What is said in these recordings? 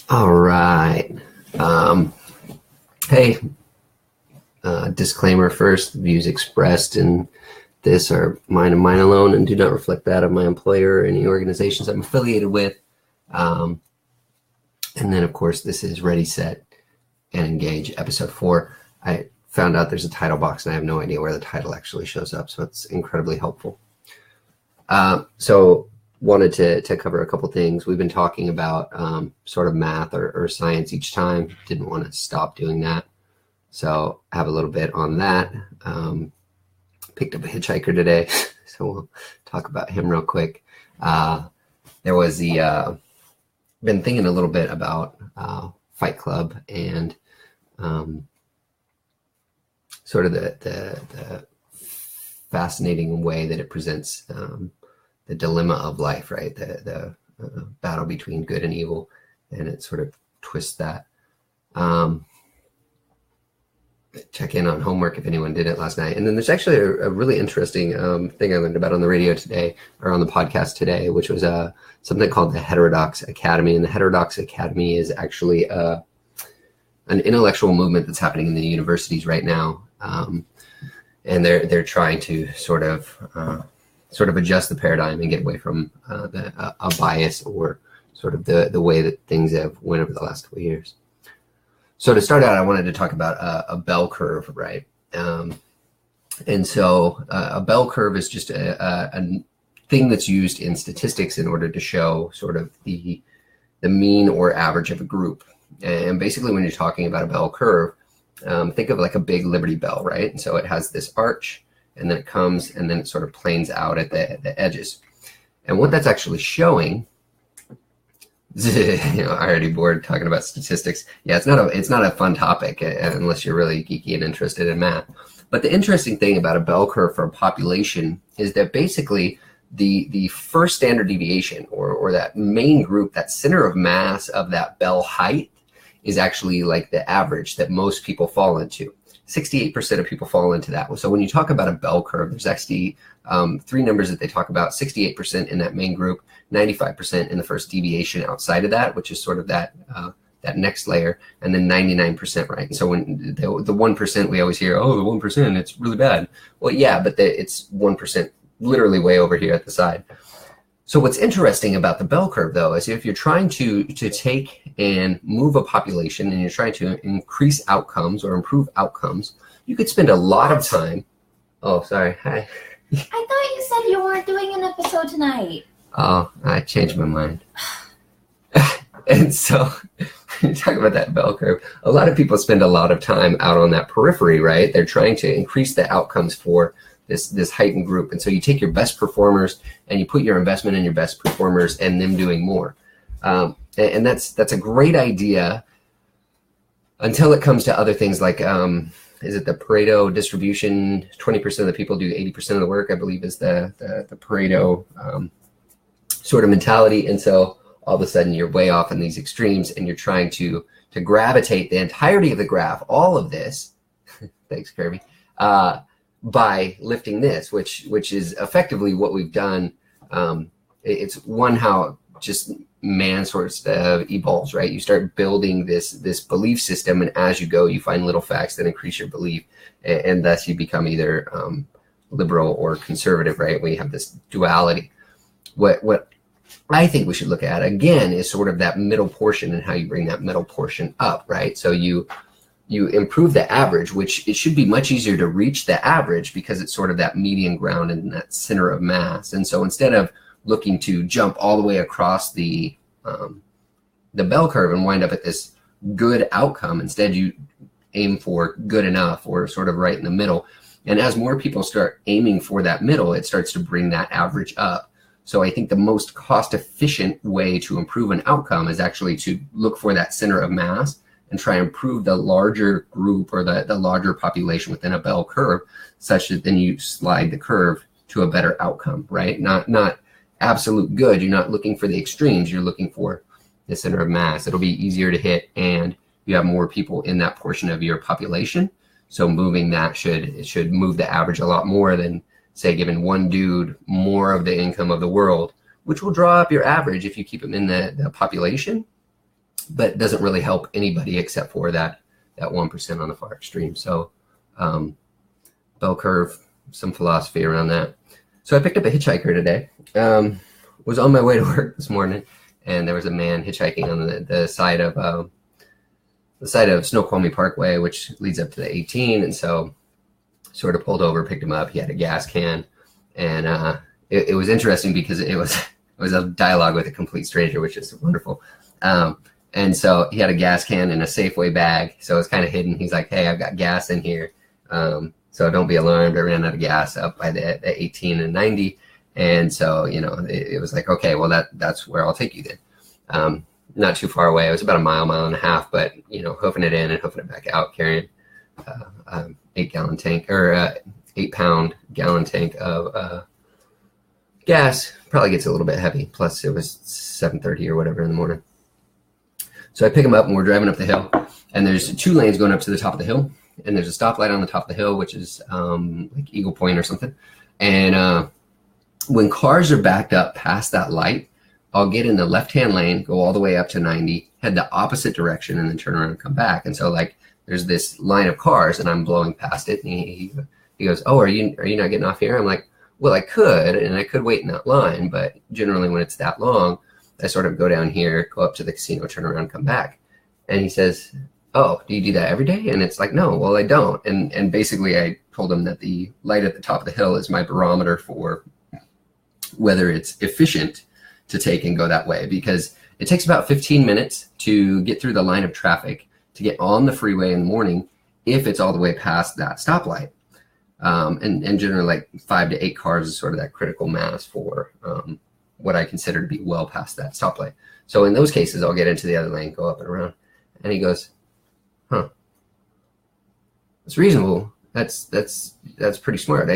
All right. Hey, disclaimer first, the views expressed in this are mine and mine alone and do not reflect that of my employer or any organizations I'm affiliated with. And then, of course, this is Ready, Set, and Engage, episode 4. I found out there's a title box, and I have no idea where the title actually shows up, so it's incredibly helpful. So wanted to cover a couple things. We've been talking about sort of math or science each time. Didn't want to stop doing that. So I have a little bit on that. Picked up a hitchhiker today, so we'll talk about him real quick. There was been thinking a little bit about Fight Club and sort of the fascinating way that it presents the dilemma of life, right? The battle between good and evil, and it sort of twists that. Check in on homework if anyone did it last night. And then there's actually a really interesting thing I learned about on the radio today, or on the podcast today, which was something called the Heterodox Academy. And the Heterodox Academy is actually an intellectual movement that's happening in the universities right now. And they're trying to sort of adjust the paradigm and get away from a bias or sort of the way that things have went over the last couple of years. So to start out, I wanted to talk about a bell curve, right? And so a bell curve is just a thing that's used in statistics in order to show sort of the mean or average of a group. And basically when you're talking about a bell curve, think of like a big Liberty Bell, right? And so it has this arch, and then it comes, and then it sort of planes out at the edges. And what that's actually showing, I already bored talking about statistics. Yeah, it's not a fun topic unless you're really geeky and interested in math. But the interesting thing about a bell curve for a population is that basically the first standard deviation or that main group, that center of mass of that bell height, is actually like the average that most people fall into. 68% of people fall into that. So when you talk about a bell curve, there's actually three numbers that they talk about: 68% in that main group, 95% in the first deviation outside of that, which is sort of that next layer, and then 99%, right? And so when the 1%, we always hear, oh, the 1%, it's really bad. Well, yeah, but it's 1% literally way over here at the side. So what's interesting about the bell curve, though, is if you're trying to take and move a population and you're trying to increase outcomes or improve outcomes, you could spend a lot of time. Oh, sorry. Hi. I thought you said you weren't doing an episode tonight. Oh, I changed my mind. And so when you talk about that bell curve, a lot of people spend a lot of time out on that periphery, right? They're trying to increase the outcomes for this heightened group. And so you take your best performers and you put your investment in your best performers and them doing more. And that's a great idea until it comes to other things like, is it the Pareto distribution? 20% of the people do 80% of the work, I believe, is the Pareto sort of mentality. And so all of a sudden you're way off in these extremes and you're trying to gravitate the entirety of the graph, all of this, thanks, Kirby, by lifting this, which is effectively what we've done. It's one how just man sort of evolves, right? You start building this belief system, and as you go, you find little facts that increase your belief, and thus you become either liberal or conservative, right? We have this duality. What I think we should look at again is sort of that middle portion and how you bring that middle portion up, right? So you improve the average, which it should be much easier to reach the average because it's sort of that median ground and that center of mass. And so instead of looking to jump all the way across the bell curve and wind up at this good outcome, instead you aim for good enough or sort of right in the middle. And as more people start aiming for that middle, it starts to bring that average up. So I think the most cost-efficient way to improve an outcome is actually to look for that center of mass and try and improve the larger group or the larger population within a bell curve, such that then you slide the curve to a better outcome, right? Not absolute good. You're not looking for the extremes. You're looking for the center of mass. It'll be easier to hit, and you have more people in that portion of your population. So moving that should move the average a lot more than, say, giving one dude more of the income of the world, which will draw up your average if you keep them in the population. but doesn't really help anybody except for that 1% on the far extreme. So bell curve, some philosophy around that. So I picked up a hitchhiker today. Was on my way to work this morning, and there was a man hitchhiking on the side of Snoqualmie Parkway, which leads up to the 18. And so sort of pulled over, picked him up. He had a gas can, and it was interesting because it was a dialogue with a complete stranger, which is wonderful. And so he had a gas can in a Safeway bag, so it's kind of hidden. He's like, "Hey, I've got gas in here, so don't be alarmed. I ran out of gas up by the 18 and 90." And so, it was like, okay, well, that's where I'll take you then. Not too far away. It was about a mile and a half, but, hoofing it in and hoofing it back out, carrying 8-gallon tank or 8-pound gallon tank of gas. Probably gets a little bit heavy. Plus, it was 7:30 or whatever in the morning. So I pick him up, and we're driving up the hill, and there's 2 lanes going up to the top of the hill, and there's a stoplight on the top of the hill, which is like Eagle Point or something. And when cars are backed up past that light, I'll get in the left-hand lane, go all the way up to 90, head the opposite direction, and then turn around and come back. And so, like, there's this line of cars, and I'm blowing past it, and he goes, "Oh, are you not getting off here?" I'm like, "Well, I could, and I could wait in that line, but generally when it's that long, I sort of go down here, go up to the casino, turn around, come back." And he says, "Oh, do you do that every day?" And it's like, "No, well, I don't." And basically I told him that the light at the top of the hill is my barometer for whether it's efficient to take and go that way, because it takes about 15 minutes to get through the line of traffic to get on the freeway in the morning if it's all the way past that stoplight. And generally like 5 to 8 cars is sort of that critical mass for what I consider to be well past that stoplight. So in those cases, I'll get into the other lane, go up and around. And he goes, "Huh, that's reasonable. That's pretty smart."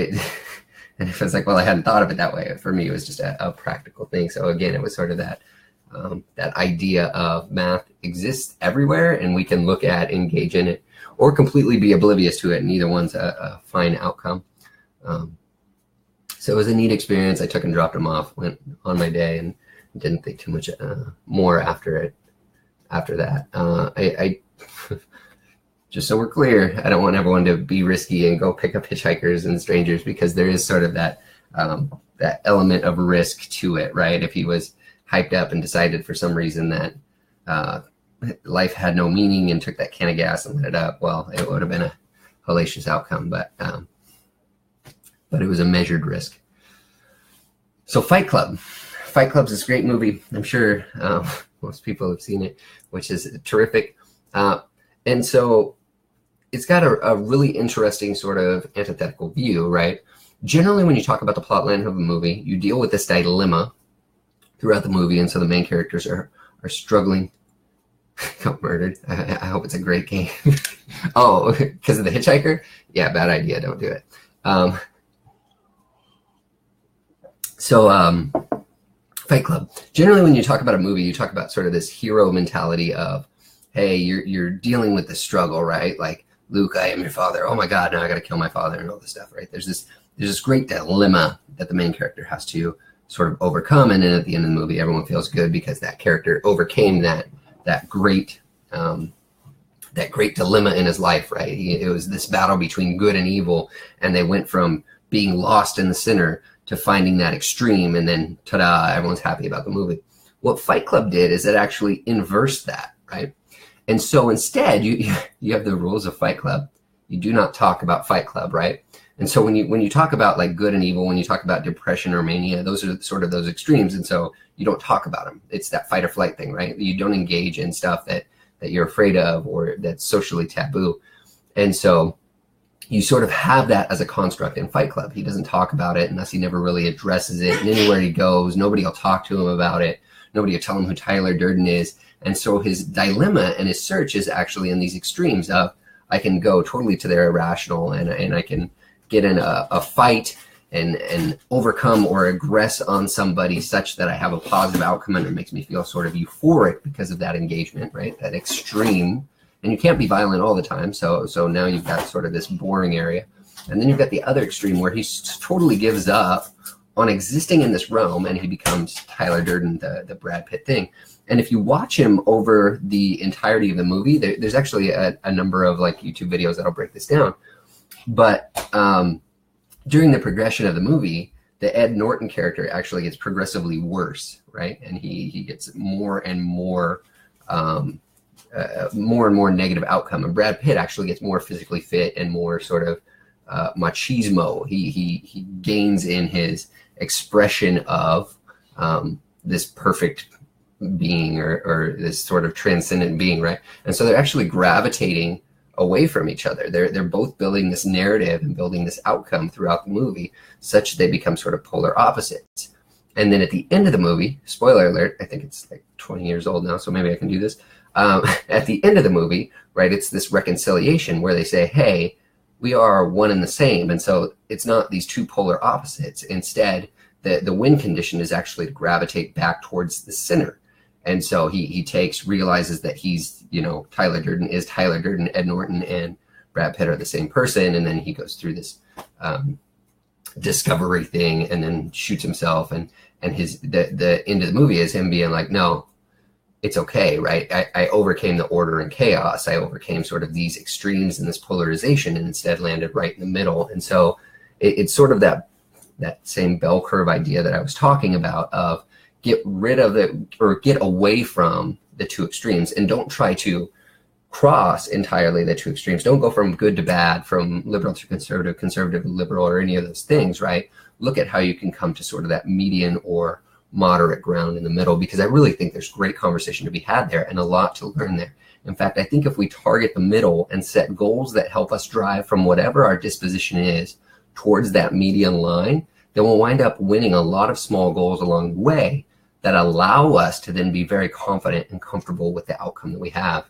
And it was like, well, I hadn't thought of it that way. For me, it was just a practical thing. So again, it was sort of that idea of math exists everywhere, and we can look at, engage in it, or completely be oblivious to it, and either one's a fine outcome. So it was a neat experience. I took and dropped him off, went on my day, and didn't think too much more after that. I just so we're clear, I don't want everyone to be risky and go pick up hitchhikers and strangers, because there is sort of that element of risk to it, right? If he was hyped up and decided for some reason that life had no meaning and took that can of gas and lit it up, well, it would have been a hellacious outcome, but it was a measured risk. So Fight Club. Fight Club's this great movie. I'm sure most people have seen it, which is terrific. And so it's got a really interesting sort of antithetical view, right? Generally, when you talk about the plot line of a movie, you deal with this dilemma throughout the movie, and so the main characters are struggling. Got murdered. I hope it's a great game. Oh, because of the hitchhiker? Yeah, bad idea. Don't do it. Fight Club. Generally, when you talk about a movie, you talk about sort of this hero mentality of, hey, you're dealing with the struggle, right? Like, Luke, I am your father. Oh my God, now I got to kill my father and all this stuff, right? There's this great dilemma that the main character has to sort of overcome, and then at the end of the movie, everyone feels good because that character overcame that great dilemma in his life, right? It was this battle between good and evil, and they went from being lost in the center to finding that extreme, and then ta-da, everyone's happy about the movie. What Fight Club did is it actually inversed that, right? And so instead, you have the rules of Fight Club. You do not talk about Fight Club, right? And so when you talk about like good and evil, when you talk about depression or mania, those are sort of those extremes. And so you don't talk about them. It's that fight or flight thing, right? You don't engage in stuff that you're afraid of or that's socially taboo. And so you sort of have that as a construct in Fight Club. He doesn't talk about it unless he never really addresses it. And anywhere he goes, nobody will talk to him about it. Nobody will tell him who Tyler Durden is. And so his dilemma and his search is actually in these extremes of, I can go totally to their irrational, and I can get in a fight and overcome or aggress on somebody such that I have a positive outcome, and it makes me feel sort of euphoric because of that engagement, right? That extreme. And you can't be violent all the time. So now you've got sort of this boring area. And then you've got the other extreme where he totally gives up on existing in this realm, and he becomes Tyler Durden, the Brad Pitt thing. And if you watch him over the entirety of the movie, there's actually a number of like YouTube videos that'll break this down. But during the progression of the movie, the Ed Norton character actually gets progressively worse, right? And he gets more and more negative outcome. And Brad Pitt actually gets more physically fit and more sort of machismo. He gains in his expression of this perfect being or this sort of transcendent being, right? And so they're actually gravitating away from each other. They're both building this narrative and building this outcome throughout the movie, such that they become sort of polar opposites. And then at the end of the movie, spoiler alert, I think it's like 20 years old now, so maybe I can do this. At the end of the movie, right, it's this reconciliation where they say, hey, we are one and the same. And so it's not these two polar opposites. Instead, the win condition is actually to gravitate back towards the center. And so he realizes that he's, Tyler Durden is Tyler Durden, Ed Norton and Brad Pitt are the same person. And then he goes through this discovery thing and then shoots himself. And the end of the movie is him being like, no, it's okay, right? I overcame the order and chaos. I overcame sort of these extremes and this polarization and instead landed right in the middle. And so it's sort of that same bell curve idea that I was talking about of get rid of it or get away from the two extremes and don't try to cross entirely the two extremes. Don't go from good to bad, from liberal to conservative, conservative to liberal, or any of those things, right? Look at how you can come to sort of that median or moderate ground in the middle, because I really think there's great conversation to be had there and a lot to learn there. In fact, I think if we target the middle and set goals that help us drive from whatever our disposition is towards that median line, then we'll wind up winning a lot of small goals along the way that allow us to then be very confident and comfortable with the outcome that we have.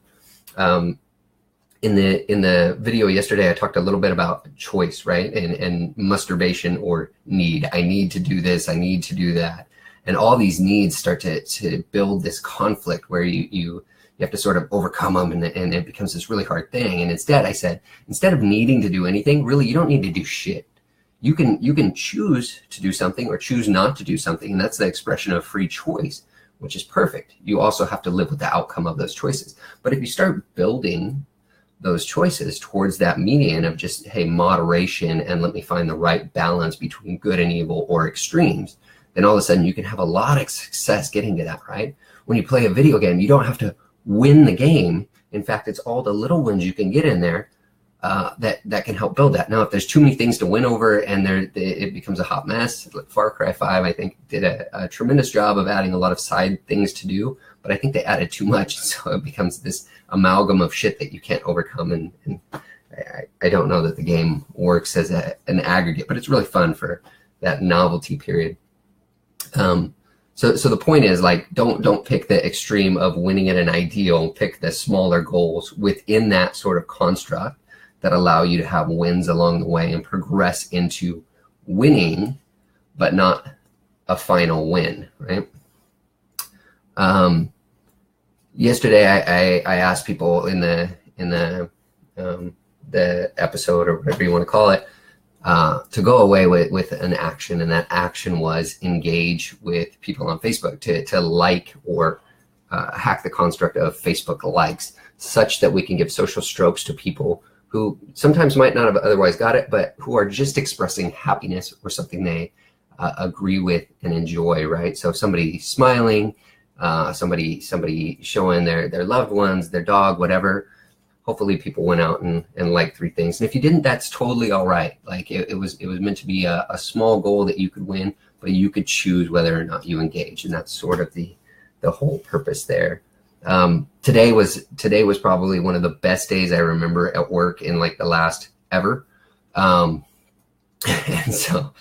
In the video yesterday, I talked a little bit about choice, right? And masturbation or need. I need to do this. I need to do that. And all these needs start to build this conflict where you have to sort of overcome them, and it becomes this really hard thing. And instead, I said, instead of needing to do anything, really, you don't need to do shit. You can choose to do something or choose not to do something, and that's the expression of free choice, which is perfect. You also have to live with the outcome of those choices. But if you start building those choices towards that median of just, hey, moderation, and let me find the right balance between good and evil or extremes, then all of a sudden you can have a lot of success getting to that, right? When you play a video game, you don't have to win the game. In fact, it's all the little wins you can get in there that can help build that. Now, if there's too many things to win over and it becomes a hot mess, like Far Cry 5, I think, did a tremendous job of adding a lot of side things to do, but I think they added too much, so it becomes this amalgam of shit that you can't overcome, and I don't know that the game works as an aggregate, but it's really fun for that novelty period. So the point is, like, don't pick the extreme of winning at an ideal. Pick the smaller goals within that sort of construct that allow you to have wins along the way and progress into winning, but not a final win, right? Yesterday, I asked people in the episode, or whatever you want to call it, to go away with an action, and that action was engage with people on Facebook, to like or hack the construct of Facebook likes, such that we can give social strokes to people who sometimes might not have otherwise got it, but who are just expressing happiness or something they agree with and enjoy, right? So somebody smiling, somebody showing their loved ones, their dog, whatever. Hopefully people went out and liked 3 things. And if you didn't, that's totally all right. Like it was meant to be a small goal that you could win, but you could choose whether or not you engage. And that's sort of the whole purpose there. Today was probably one of the best days I remember at work in like the last ever. And so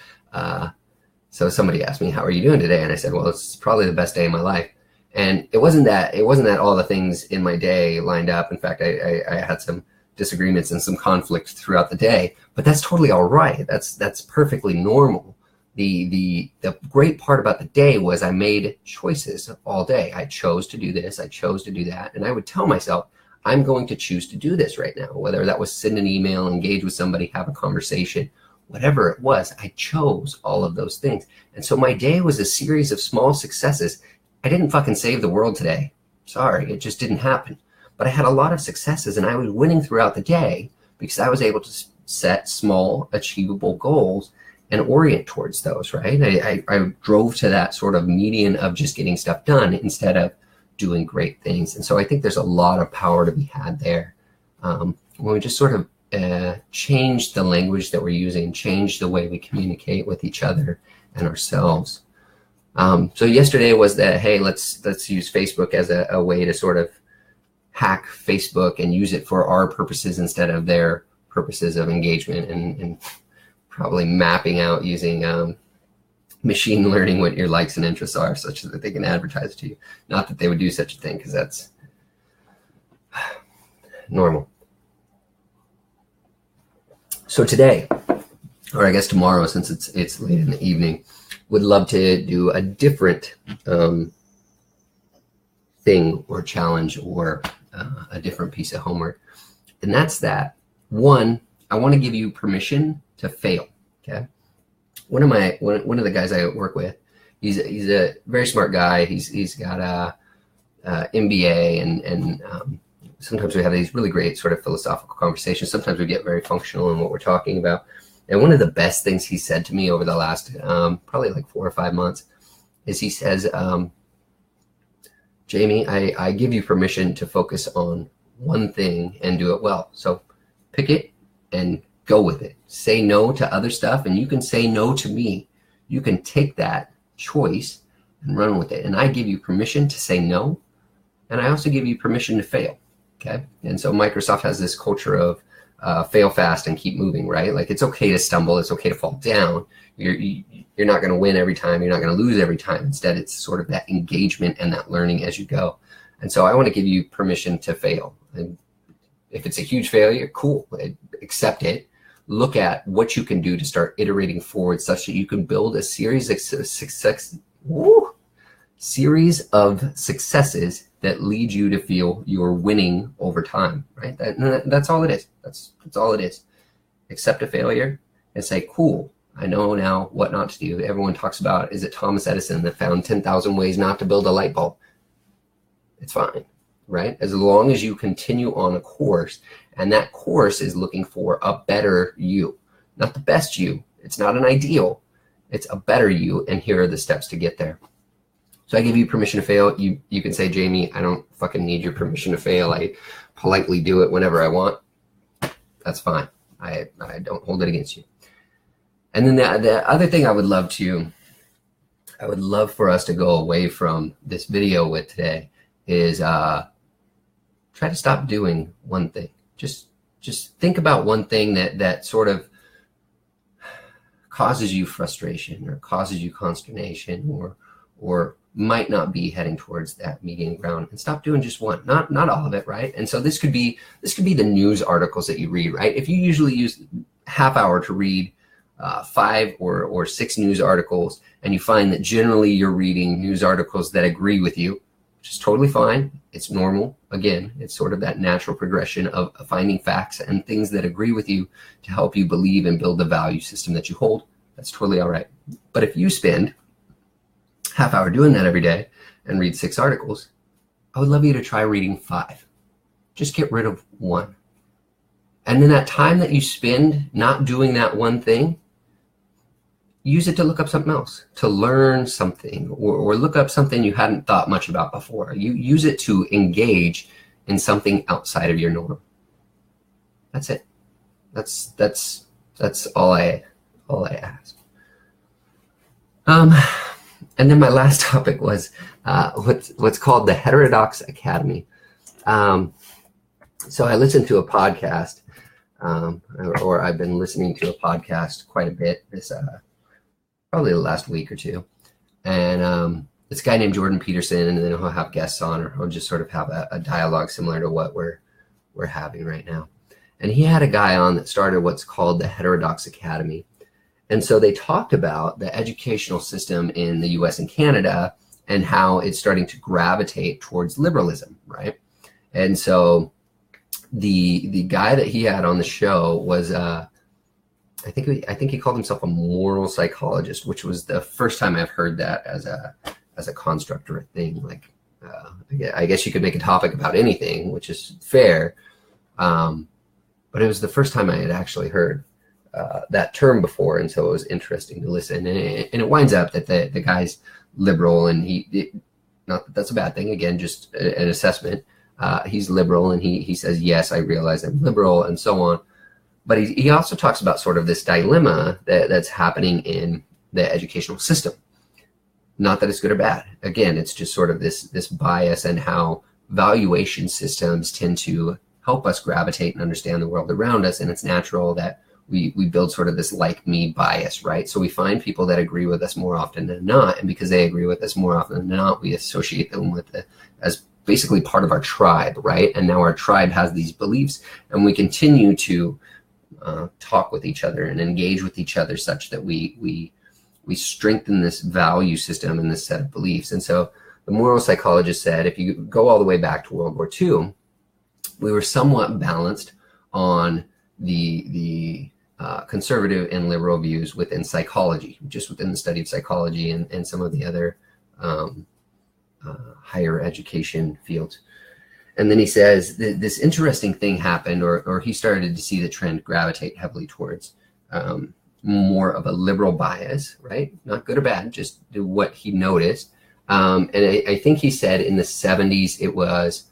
somebody asked me, how are you doing today? And I said, well, it's probably the best day of my life. And it wasn't that all the things in my day lined up. In fact, I had some disagreements and some conflict throughout the day, but that's totally all right. That's perfectly normal. The great part about the day was I made choices all day. I chose to do this. I chose to do that. And I would tell myself, I'm going to choose to do this right now, whether that was send an email, engage with somebody, have a conversation, whatever it was, I chose all of those things. And so my day was a series of small successes. I didn't fucking save the world today. Sorry, it just didn't happen. But I had a lot of successes, and I was winning throughout the day because I was able to set small, achievable goals and orient towards those, right? I drove to that sort of median of just getting stuff done instead of doing great things. And so I think there's a lot of power to be had there. When we just sort of change the language that we're using, change the way we communicate with each other and ourselves. So yesterday was that, hey, let's use Facebook as a way to sort of hack Facebook and use it for our purposes instead of their purposes of engagement, and probably mapping out using machine learning what your likes and interests are, such that they can advertise to you. Not that they would do such a thing, because that's normal. So today, or I guess tomorrow, since it's late in the evening, would love to do a different thing or challenge or a different piece of homework. And that's that. One, I want to give you permission to fail. Okay. One of the guys I work with, he's a very smart guy. He's got a MBA, and sometimes we have these really great sort of philosophical conversations. Sometimes we get very functional in what we're talking about. And one of the best things he said to me over the last probably like 4 or 5 months is he says, Jamie, I give you permission to focus on one thing and do it well. So pick it and go with it. Say no to other stuff, and you can say no to me. You can take that choice and run with it. And I give you permission to say no, and I also give you permission to fail. Okay. And so Microsoft has this culture of fail fast and keep moving, right? Like, it's okay to stumble. It's okay to fall down. You're not going to win every time. You're not going to lose every time. Instead, it's sort of that engagement and that learning as you go. And so I want to give you permission to fail. And if it's a huge failure, cool. Accept it. Look at what you can do to start iterating forward such that you can build a series of successes that lead you to feel you're winning over time, right? That's all it is. That's all it is. Accept a failure and say, cool, I know now what not to do. Everyone talks about, is it Thomas Edison that found 10,000 ways not to build a light bulb? It's fine, right? As long as you continue on a course, and that course is looking for a better you, not the best you. It's not an ideal. It's a better you, and here are the steps to get there. So I give you permission to fail. You can say, Jamie, I don't fucking need your permission to fail. I politely do it whenever I want. That's fine. I don't hold it against you. And then the other thing I would love for us to go away from this video with today is try to stop doing one thing. Just think about one thing that sort of causes you frustration or causes you consternation or might not be heading towards that median ground, and stop doing just one, not all of it, right? And so this could be the news articles that you read, right? If you usually use half hour to read 5 or 6 news articles, and you find that generally you're reading news articles that agree with you, which is totally fine. It's normal. Again, it's sort of that natural progression of finding facts and things that agree with you to help you believe and build the value system that you hold. That's totally all right. But if you spend half hour doing that every day and read 6 articles, I would love you to try reading 5. Just get rid of 1. And then that time that you spend not doing that one thing, use it to look up something else, to learn something, or look up something you hadn't thought much about before. You use it to engage in something outside of your norm. That's it. That's all I ask. And then my last topic was what's called the Heterodox Academy. So I listened to a podcast, or I've been listening to a podcast quite a bit this probably the last week or two. And it's a guy named Jordan Peterson, and then he'll have guests on, or he'll just sort of have a dialogue similar to what we're having right now. And he had a guy on that started what's called the Heterodox Academy. And so they talked about the educational system in the US and Canada and how it's starting to gravitate towards liberalism, right? And so the guy that he had on the show was I think he called himself a moral psychologist, which was the first time I've heard that as a construct or a thing. Like, I guess you could make a topic about anything, which is fair. But it was the first time I had actually heard that term before, and so it was interesting to listen. And it winds up that the guy's liberal, and not that that's a bad thing. Again, just an assessment. He's liberal, and he says, yes, I realize I'm liberal, and so on. But he also talks about sort of this dilemma that's happening in the educational system. Not that it's good or bad. Again, it's just sort of this bias and how valuation systems tend to help us gravitate and understand the world around us. And it's natural that we build sort of this like me bias, right? So we find people that agree with us more often than not. And because they agree with us more often than not, we associate them with as basically part of our tribe, right? And now our tribe has these beliefs, and we continue to talk with each other and engage with each other such that we strengthen this value system and this set of beliefs. And so the moral psychologist said, if you go all the way back to World War II, we were somewhat balanced on the conservative and liberal views within psychology, just within the study of psychology and some of the other higher education fields. And then he says this interesting thing happened, or he started to see the trend gravitate heavily towards more of a liberal bias, right? Not good or bad, just what he noticed. And I think he said in the 70s it was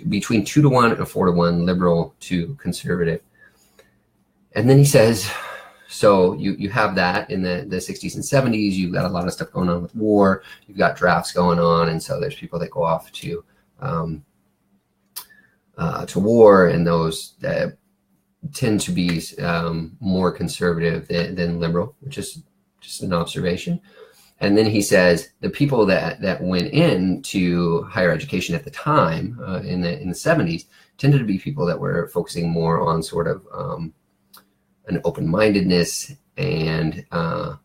between 2-to-1 and 4-to-1 liberal to conservative. And then he says, so you have that in the 60s and 70s. You've got a lot of stuff going on with war. You've got drafts going on, and so there's people that go off to war, and those that tend to be more conservative than liberal, which is just an observation. And then he says the people that went into higher education at the time in the 70s tended to be people that were focusing more on sort of an open-mindedness and what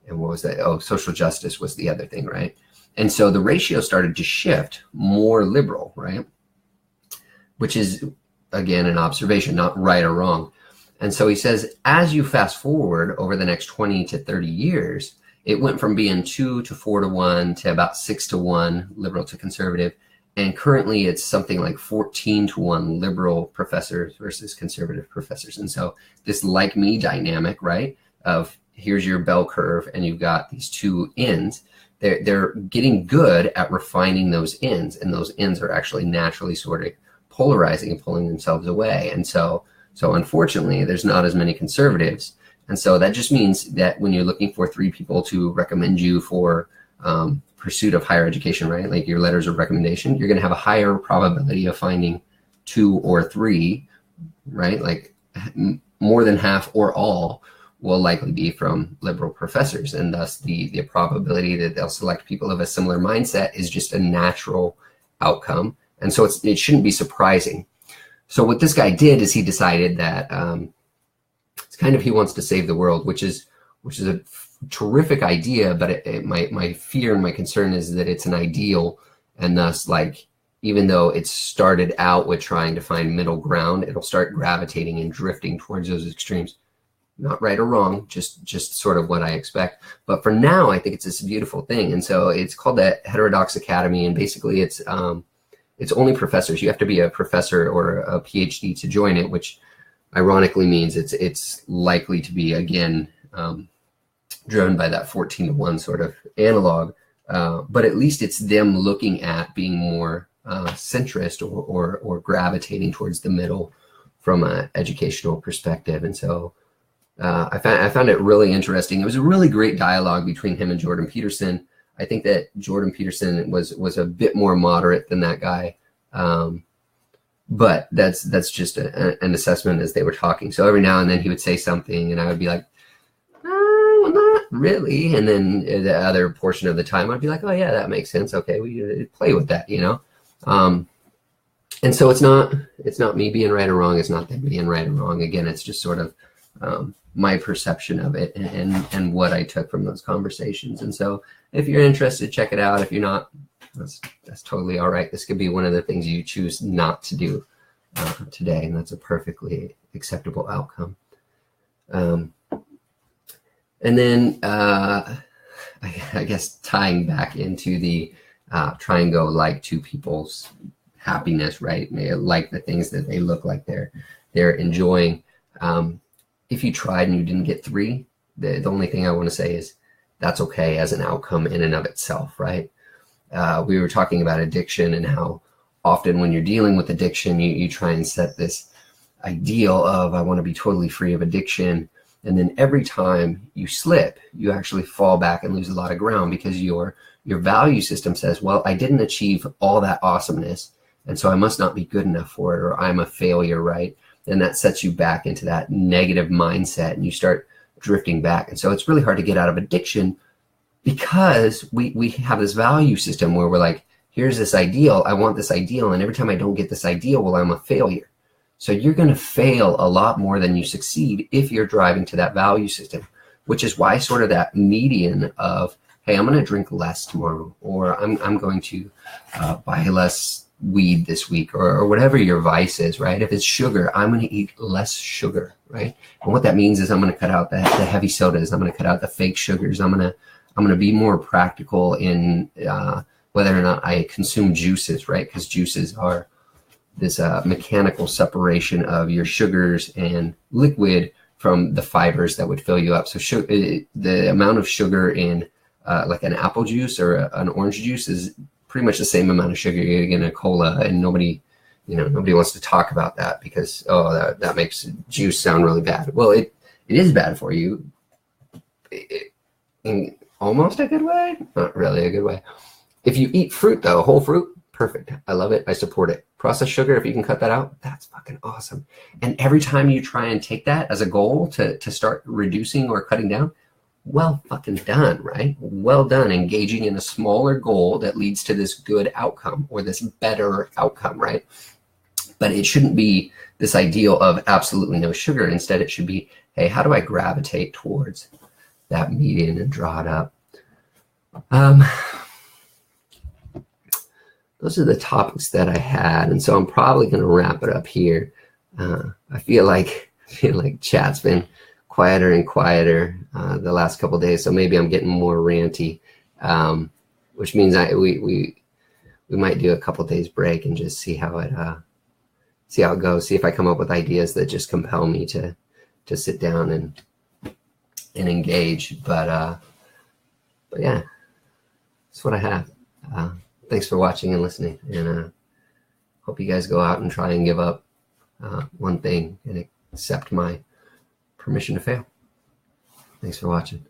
was that? Oh, social justice was the other thing, right? And so the ratio started to shift more liberal, right? Which is, again, an observation, not right or wrong. And so he says, as you fast forward over the next 20 to 30 years, it went from being 2 to 4-to-1 to about 6-to-1 liberal to conservative. And currently it's something like 14-to-1 liberal professors versus conservative professors. And so this like me dynamic, right, of here's your bell curve and you've got these two ends, they're getting good at refining those ends, and those ends are actually naturally sort of polarizing and pulling themselves away. And so unfortunately, there's not as many conservatives. And so that just means that when you're looking for 3 people to recommend you for pursuit of higher education, right, like your letters of recommendation, you're going to have a higher probability of finding 2 or 3, right? Like more than half or all will likely be from liberal professors. And thus the probability that they'll select people of a similar mindset is just a natural outcome. And so it shouldn't be surprising. So what this guy did is he decided that it's kind of, he wants to save the world, which is a terrific idea, but my fear and my concern is that it's an ideal, and thus, like, even though it started out with trying to find middle ground, it'll start gravitating and drifting towards those extremes. Not right or wrong, just sort of what I expect. But for now, I think it's this beautiful thing. And so it's called the Heterodox Academy, and basically it's only professors. You have to be a professor or a PhD to join it, which ironically means it's likely to be, again, driven by that 14-to-1 sort of analog. But at least it's them looking at being more centrist or gravitating towards the middle from an educational perspective. And so I found it really interesting. It was a really great dialogue between him and Jordan Peterson. I think that Jordan Peterson was a bit more moderate than that guy. But that's just an assessment as they were talking. So every now and then he would say something and I would be like, no, not really. And then the other portion of the time I'd be like, oh yeah, that makes sense. Okay, we play with that, you know? And so it's not me being right or wrong. It's not them being right or wrong. Again, it's just sort of my perception of it and what I took from those conversations. And so if you're interested, check it out. If you're not, that's totally all right. This could be one of the things you choose not to do today, and that's a perfectly acceptable outcome. Um, and then I guess tying back into the try and go like to people's happiness, right? They like the things that they look like they're enjoying. If you tried and you didn't get 3, the only thing I want to say is that's okay as an outcome in and of itself, right? We were talking about addiction and how often when you're dealing with addiction, you try and set this ideal of, I want to be totally free of addiction. And then every time you slip, you actually fall back and lose a lot of ground because your value system says, well, I didn't achieve all that awesomeness, and so I must not be good enough for it, or I'm a failure, right? And that sets you back into that negative mindset, and you start drifting back. And so it's really hard to get out of addiction because we have this value system where we're like, here's this ideal, I want this ideal, and every time I don't get this ideal, well, I'm a failure. So you're going to fail a lot more than you succeed if you're driving to that value system, which is why sort of that median of, hey, I'm going to drink less tomorrow, or I'm going to buy less weed this week, or whatever your vice is, right? If it's sugar, I'm going to eat less sugar, right? And what that means is I'm going to cut out the heavy sodas. I'm going to cut out the fake sugars. I'm going to be more practical in whether or not I consume juices, right? Because juices are this mechanical separation of your sugars and liquid from the fibers that would fill you up. So the amount of sugar in like an apple juice or an orange juice is pretty much the same amount of sugar you're getting in a cola, and nobody wants to talk about that because that makes juice sound really bad. Well, it is bad for you in almost a good way, not really a good way. If you eat fruit though, whole fruit, perfect. I love it. I support it. Processed sugar, if you can cut that out, that's fucking awesome. And every time you try and take that as a goal to start reducing or cutting down, well fucking done, right? Well done, engaging in a smaller goal that leads to this good outcome or this better outcome, right? But it shouldn't be this ideal of absolutely no sugar. Instead, it should be, hey, how do I gravitate towards that median and draw it up? Those are the topics that I had, and so I'm probably going to wrap it up here. I feel like chat's been quieter and quieter the last couple of days, so maybe I'm getting more ranty, which means we might do a couple of days break and just see how it goes. See if I come up with ideas that just compel me to sit down and engage. But yeah, that's what I have. Thanks for watching and listening, and hope you guys go out and try and give up one thing and accept my permission to fail. Thanks for watching.